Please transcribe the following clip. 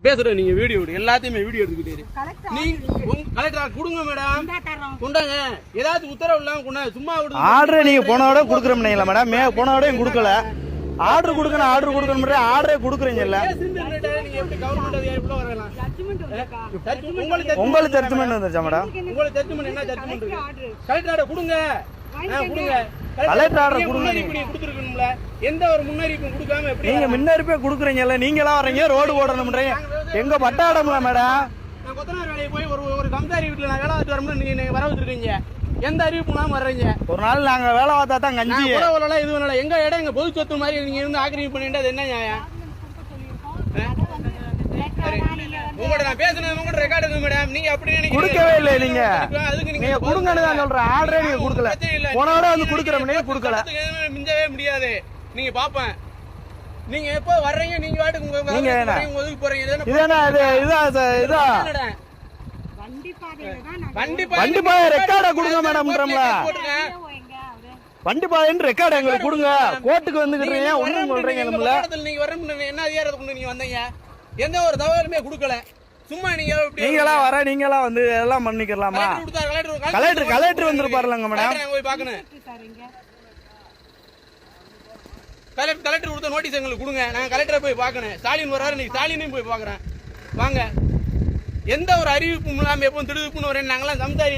பேசுறேன். நீங்க வீடியோ எல்லாத்தையுமே வீடியோ எடுத்துக்கிட்டே கலெக்டர் கொடுங்க மேடம், கொண்டாங்க. ஏதாவது உத்தரவு இல்லாம கொண்டாங்க. சும்மா ஆர்டர் நீங்க போனோட கொடுக்குறோம்னீங்களா மேடம்? போனோட கொடுக்கல. ஆர்டர் கொடுக்கணும், ஆர்டர் கொடுக்கணும், ஆர்டரே கொடுக்குறீங்கல்ல. உங்களுக்கு ஜட்ஜ்மெண்ட் வந்துருச்சா மேடம்? உங்களுக்கு ஜட்ஜ்மெண்ட் என்ன ஜட்ஜ்மெண்ட் இருக்கு? கலெக்டர் ஆர்டர் கொடுங்க, கொடுங்க. கலெக்டர் ஆர்டர் கொடுங்க. கொடுத்துருக்கணும்ல, எந்த ஒரு முன்னறிவிப்பும் கொடுக்காம எப்படி நீங்க முன்னறிப்பே கொடுக்குறீங்கல்ல? நீங்களா வர்றீங்க ரோடு போடணும்ன்றீங்க. எங்க பட்டாடம்ல மேடம்? நான் கொத்தனார் வேலையை போய் ஒரு கம்சாரி வீட்டுல நான் வேலை பார்த்து வரணும்னு நீங்க வர வச்சிருக்கீங்க. எந்த அறிவிப்புனாலும் வர்றீங்க. ஒரு நாள் நாங்க வேலை பார்த்தா தான் கஞ்சி உறவுல இது வேணால. எங்க இடம் எங்க பொது சொத்து மாதிரி நீங்க இருந்து ஆக்கிரமிப்பு பண்ணிட்டு அது என்ன நியாயம்? உங்கள்ட்ட நான் பேசுனது உங்கள்ட்ட ரெக்கார்டு இருக்கு மேடம். நீங்க அப்படி கொடுக்கவே இல்லை. நீங்க அதுக்கு நீங்க கொடுங்கன்னு தான் சொல்றேன். ஆர்டரே நீங்க கொடுக்கல. போனோட வந்து கொடுக்குறோம், நீங்க கொடுக்கல. மிஞ்சவே முடியாது. நீங்க பாப்பேன். நீங்க எப்போ வர்றீங்க? நீங்க வாட்டுக்கு உங்க ஒதுக்கு போறீங்க. இதுனா இதா வண்டி பாதை ரெக்கார்டா கொடுங்க மேடம்ன்றோம்ல. வண்டி பாதைன்னு ரெக்கார்டு எங்களுக்கு கொடுங்க. கோர்ட்டுக்கு வந்துக்கிறீங்க, ஒண்ணும் சொல்றீங்க. நீங்க வர என்ன அதிகாரத்தை கொண்டு நீங்க வந்தீங்க? எந்த ஒரு தகவலுமே கொடுக்கல. சும்மா நீங்களா வர நீங்களா வந்து எல்லாம் பண்ணிக்கலாமா? கலெக்டர் வந்துருப்பாருலங்க மேடம். போய் பாக்கணும். கலெக்டர் கொடுத்த நோட்டீஸ் எங்களுக்கு கொடுங்க. நான் கலெக்டரை போய் பாக்கணும். ஸ்டாலின் வர்றாரு, நீங்க ஸ்டாலினையும் போய் பாக்குறேன். வாங்க. எந்த ஒரு அறிவிப்பும் இல்லாம எப்பவும் திடுப்புன்னு வரேன். நாங்களாம் சம்சாரி